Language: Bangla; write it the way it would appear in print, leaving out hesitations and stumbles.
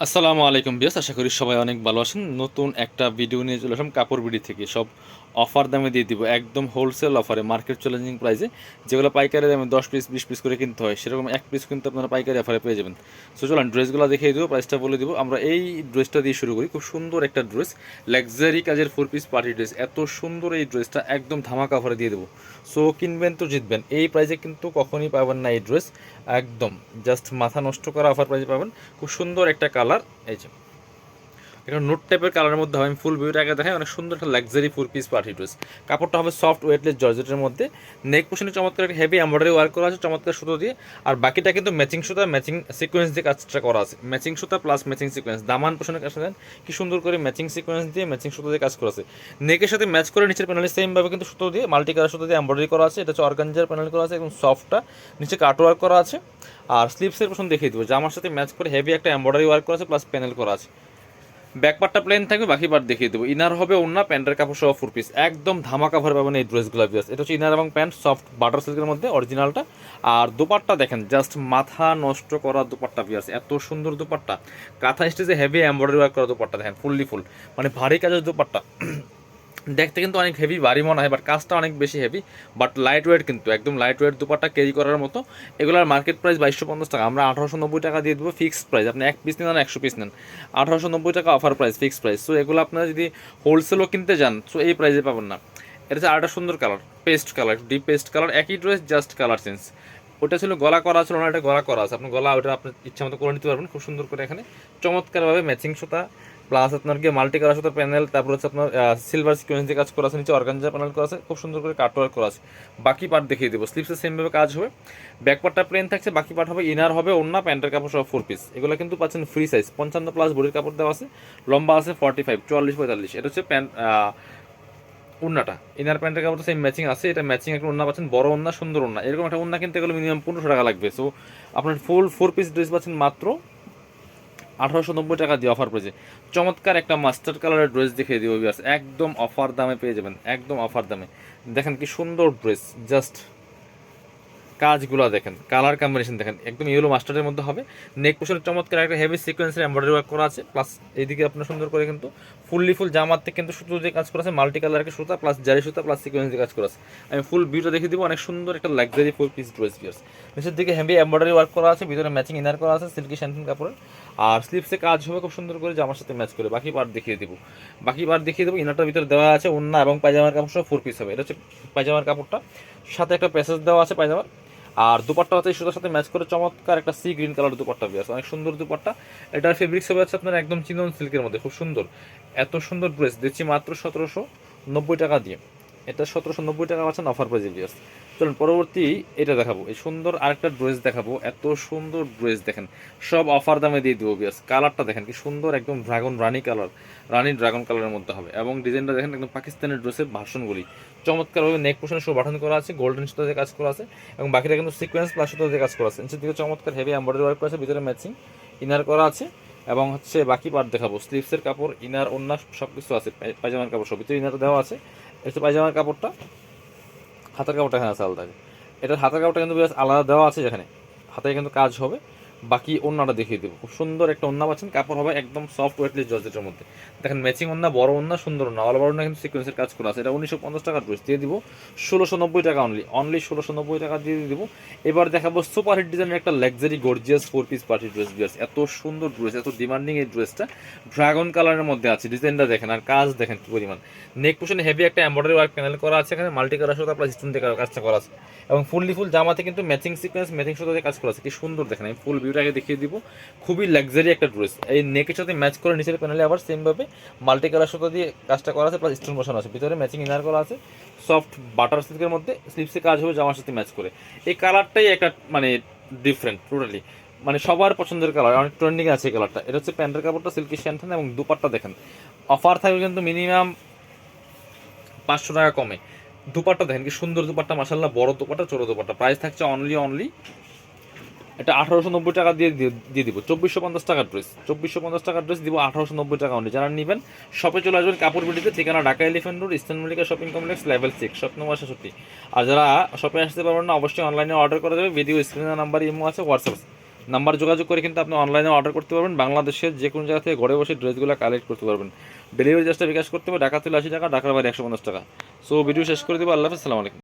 আসসালামু আলাইকুম বিয়াস, আশা করি সবাই অনেক ভালো আছেন। নতুন একটা ভিডিও নিয়ে চলে আসলাম কাপড় বিডি থেকে। সব অফার দামে দিয়ে দিব, একদম হোলসেল অফারে, মার্কেট চ্যালেঞ্জিং প্রাইসে। যেগুলো পাইকারি দামে 10 পিস 20 পিস করে কিনতে হয়, সেরকম এক পিস কিন্তু আপনারা পাইকারি অফারে পেয়ে যাবেন। সো চলুন ড্রেসগুলো দেখিয়ে দেবো, প্রাইসটা বলে দিব। আমরা এই ড্রেসটা দিয়ে শুরু করি। খুব সুন্দর একটা ড্রেস, লাক্সারি কাজের 4 পিস পার্টি ড্রেস। এত সুন্দর এই ড্রেসটা একদম ধামাকা অফারে দিয়ে দেবো। সো কিনবেন তো জিতবেন, এই প্রাইসে কিন্তু কখনই পাবেন না এই ড্রেস। একদম জাস্ট মাথা নষ্ট করা অফার প্রাইসে পাবেন। খুব সুন্দর একটা কালার, এই যে এটা নোট টাইপের কালারের মধ্যে হবে। আমি ফুল ভিউটা আগে দেখাই। অনেক সুন্দর একটা লাক্সারি 4 পিস পার্টি ড্রেস। কাপড়টা হবে সফট ওয়েটলেস জর্জেটের মধ্যে। নেক পোশনে চমৎকার একটা হেভি এমব্রয়ডারি ওয়ার্ক করা আছে চমৎকার সুতো দিয়ে। আর বাকিটা কিন্তু ম্যাচিং সুতা, ম্যাচিং সিকোয়েন্স দিয়ে কাজটা করা আছে। ম্যাচিং সুতা প্লাস ম্যাচিং সিকোয়েন্স। দামান পোশনের কাজ দেন কি সুন্দর করে ম্যাচিং সিকোয়েন্স দিয়ে ম্যাচিং সুতো দিয়ে কাজ করা আছে। নেকের সাথে ম্যাচ করে নিচের প্যানেলে সেমভাবে কিন্তু সুতো দিয়ে মাল্টি কালার সুতো দিয়ে এমব্রয়ডারি করা আছে। এটা হচ্ছে অর্গানজার প্যানেল করা আছে, এবং সফটটা নিচে কাট ওয়ার্ক করা আছে। আর স্লিপসের পোশন দেখিয়ে দেবো, জামার সাথে ম্যাচ করে হেভি একটা এমব্রয়ডারি ওয়ার্ক করা আছে প্লাস প্যানেল করা আছে। ব্যাক পার্টটা প্লেন থাকবে, বাকি পার্ট দেখিয়ে দেবো। ইনার হবে ওন্না, প্যান্টের কাপড় সহ 4 পিস, একদম ধামাকা ভরে পাবেন এই ড্রেসগুলো। বিয়াস এটা হচ্ছে ইনার এবং প্যান্ট সফট বাটার সিল্কের মধ্যে অরিজিনালটা। আর দুপাট্টা দেখেন, জাস্ট মাথা নষ্ট করা দুপাট্টা। বিয়াস এত সুন্দর দুপাট্টা, কাঁথা স্টেজে হেভি এমব্রয়ডারি ওয়ার্ক করা দুপাট্টা দেখেন, ফুললি ফুল, মানে ভারী কাজের দুপাট্টা। দেখতে কিন্তু অনেক হেভি ভারী মনে হয়, বাট কাজটা অনেক বেশি হেভি, বাট লাইট ওয়েট, কিন্তু একদম লাইট ওয়েট দুপাট্টা ক্যারি করার মতো। এগুলোর মার্কেট প্রাইস 2250 টাকা, আমরা 1890 টাকা দিয়ে দেবো ফিক্সড প্রাইস। আপনি এক পিস নেন 100 পিস নেন, 1890 টাকা offer price, fixed price. So এগুলো আপনারা যদি হোলসেলও কিনতে যান, সো এই প্রাইসে পাবেন না। এটা হচ্ছে আরেকটা সুন্দর colour, paste colour, deep paste colour, একই ড্রেস জাস্ট কালার চেঞ্জ। ওটা ছিল গলা করা ছিল না, এটা গলা করা আছে। আপনি গলা ওটা আপনার ইচ্ছা মতো করে নিতে পারবেন খুব সুন্দর করে। এখানে চমৎকারভাবে ম্যাচিং সুতা প্লাস আপনার কি মাল্টি কালার সুতার প্যানেল, তারপর হচ্ছে আপনার সিলভার সিকোয়েন্স দিয়ে কাজ করা আছে, নিচে অর্গানজা প্যানেল করা আছে, খুব সুন্দর করে কাটওয়ার্ক করা আছে। বাকি পার্ট দেখিয়ে দেবো। স্লিপসে সেমভাবে কাজ হবে, ব্যাক পার্টটা প্লেন থাকছে, বাকি পার্ট হবে ইনার হবে ওন্না, প্যান্টের কাপড় সব 4 পিস। এগুলো কিন্তু পাচ্ছেন ফ্রি সাইজ, 55+ বডির কাপড় দেওয়া আছে, লম্বা আছে 45, 44, 45। এটা হচ্ছে প্যান্ট উন্নাটা, ইনার প্যান্টের কাপড়টা সেম ম্যাচিং আছে। এটা ম্যাচিং একটা উন্না পাচ্ছেন, বড় উন্না, সুন্দর উন্না। এরকম একটা উন্না কিনতে গেলে মিনিমাম 1500 টাকা লাগবে। সো আপনার ফুল 4 পিস ড্রেস পাচ্ছেন মাত্র 1890 টাকা দিয়ে অফার পেয়েছে। চমৎকার একটা মাস্টার কালারের ড্রেস দেখিয়ে দিব ভিউয়ার্স, একদম অফার দামে পেয়ে যাবেন, একদম অফার দামে। দেখেন কি সুন্দর ড্রেস, জাস্ট কাজগুলো দেখেন, কালার কম্বিনেশন দেখেন, একদম ইয়েলো মাস্টারের মধ্যে হবে। নেক পোশনে চমৎকার একটা হেভি সিকোয়েন্সের এমব্রয়ডারি ওয়ার্ক করা আছে, প্লাস এইদিকে আপনার সুন্দর করে কিন্তু ফুললি ফুল জামাতে কিন্তু সুতো দিয়ে কাজ করা আছে, মাল্টি কালারের সুতা প্লাস জারি সুতা প্লাস সিকোয়েন্স দিয়ে কাজ করা আছে। আমি ফুল ভিউটা দেখিয়ে দিব। অনেক সুন্দর একটা লাক্সারি 4 পিস ড্রেস ভিউয়ার্স। নিচের দিকে হেভি এমব্রয়ডারি ওয়ার্ক করা আছে, ভিতরে ম্যাচিং ইনার করা আছে সিল্কি শ্যান্টিন কাপড়ের। আর স্লিপসে কাজ হবে খুব সুন্দর করে জামার সাথে ম্যাচ করে। বাকি পার্ট দেখিয়ে দিব, বাকি পার্ট দেখিয়ে দেবো। ইনারটার ভিতরে দেওয়া আছে ওন্না এবং পায়জামার কাপড় সহ 4 পিস হবে। এটা হচ্ছে পায়জামার কাপড়টা, সাথে একটা প্যাসেজ দেওয়া আছে পায়জামার। আর দুপাট্টা হচ্ছে সুতার সাথে ম্যাচ করে চমৎকার একটা সি গ্রিন কালার দুপাট্টা পেয়ে আছে, অনেক সুন্দর দুপাট্টা। এটার ফেব্রিক্স হবে আছে আপনার একদম চিনন সিল্কের মধ্যে, খুব সুন্দর। এত সুন্দর ড্রেস দিচ্ছি মাত্র 1790 টাকা দিয়ে। এটা 1790 টাকা পাচ্ছেন অফার প্রাইজে ভিউয়ার্স। চলুন পরবর্তী এটা দেখাবো, এই সুন্দর আরেকটা ড্রেস দেখাবো। এত সুন্দর ড্রেস দেখেন, সব অফার দামে দিয়ে দেবো ভিউয়ার্স। কালারটা দেখেন কি সুন্দর, একদম ড্রাগন রানি কালার, রানি ড্রাগন কালারের মধ্যে হবে। এবং ডিজাইনটা দেখেন একদম পাকিস্তানের ড্রেসের ভার্সনগুলি। চমৎকারভাবে নেক পোর্শনে সব বাটন করা আছে, গোল্ডেন সুতা দিয়ে কাজ করা আছে, এবং বাকিটা কিন্তু সিকোয়েন্স প্লাস সুতা দিয়ে কাজ করা আছে। নিচের দিকে চমৎকার হেভি এমব্রয়ডারি ওয়ার্ক করা আছে, ভিতরে ম্যাচিং ইনার করা আছে। এবং হচ্ছে বাকি পার্ট দেখাবো, স্লিভসের কাপড়, ইনার ওন্না সব কিছু আছে, পায়জামার কাপড় সব ভিতরে ইনার দেওয়া আছে। এটা পায়জামার কাপড়টা, হাতের কাপড়টা এখানে আছে আলাদা। এটার হাতের কাপড়টা কিন্তু বেশ আলাদা দেওয়া আছে, যেখানে হাতে কিন্তু কাজ হবে। বাকি ওন্নাটা দেখিয়ে দেবো, খুব সুন্দর একটা ওন্না পাচ্ছেন, কাপড় হবে একদম সফট ওয়েটলেস জর্জেটের মধ্যে। দেখেন ম্যাচিং ওন্না, বড় ওন্না, সুন্দর ওন্না, অল বড় ওন্না কিন্তু সিকোয়েন্সের কাজ করা আছে। এটা 1950 টাকার ড্রেস দিয়ে দিব 1690 টাকা অনলি, 1690 টাকা দিয়ে দিব। এবার দেখাবো সুপার হিট ডিজাইনের একটা luxury gorgeous 4 piece party dress বিয়ার্স। এত সুন্দর ড্রেস, এত ডিমান্ডিং এই ড্রেসটা, ড্রাগন কালারের মধ্যে আছে। ডিজাইনটা দেখেন আর কাজ দেখেন কি পরিমাণ। নেক পোশনে হেভি একটা এমব্রয়ডারি ওয়ার্ক প্যানেল করা আছে, এখানে মাল্টি কালার সুতা প্লাস স্টোন দিয়ে কাজটা করা আছে, এবং ফুললি ফুল জামাতে কিন্তু ম্যাচিং সিকোয়েন্স ম্যাচিং সুতা দিয়ে কাজ করা আছে। কি সুন্দর দেখেন, আমি ফুল ভিউটাকে দেখিয়ে দিব। খুবই লাক্সারি একটা ড্রেস, এই নেকের সাথে ম্যাচ করে নিচের প্যানেলে আবার সেমভাবে মাল্টি কালার সুতা দিয়ে কাজটা করা আছে, প্লাস স্টোন বসানো আছে, ভিতরে ম্যাচিং ইনার করা আছে সফট বাটার সিল্কের মধ্যে। স্লিপসে কাজ হবে জামার সাথে ম্যাচ করে। এই কালারটাই একটা মানে ডিফারেন্ট টোটালি, মানে সবার পছন্দের কালার, অনেক ট্রেন্ডিং আছে এই কালারটা। এটা হচ্ছে প্যান্টের কাপড়টা সিল্কি শ্যান্টেন, এবং দুপাট্টা দেখেন অফার থাকবে কিন্তু মিনিমাম 500 টাকা কমে। দুপাট্টা দেখেন কি সুন্দর দুপাট্টা, মাসাল্লাহ বড় দুপাট্টা, ছোট দুপাট্টা। প্রাইস থাকছে অনলি এটা 1890 টাকা দিয়ে দিয়ে দিব। 2450 টাকার ড্রেস, 2450 টাকার ড্রেস দিব 1890 টাকা অনলি। যারা নেবেন শপে চলে আসবেন কাপড় বিডিতে, ঠিকানা Dhaka elephant road, eastern Mallika shopping complex, level 6, shop number 66। আর যারা শপে আসতে পারবেন না, অবশ্যই অনলাইনে অর্ডার করা যাবে। ভিডিও স্ক্রিনের নাম্বার ইমো আছে, হোয়াটসঅ্যাপ নাম্বার যোগাযোগ করে কিন্তু আপনি অনলাইনে অর্ডার করতে পারবেন, বাংলাদেশের যে কোনো জায়গা থেকে ঘরে বসে ড্রেসগুলো কালেক্ট করতে পারবেন। ডেলিভারি চার্জটা বিকাশ করতে হবে, ঢাকা থেকে 80 টাকা, ঢাকার বাইরে 150 টাকা। সো ভিডিও শেষ করে দেবো। আল্লাহ হাফেজ, আসসালামু আলাইকুম।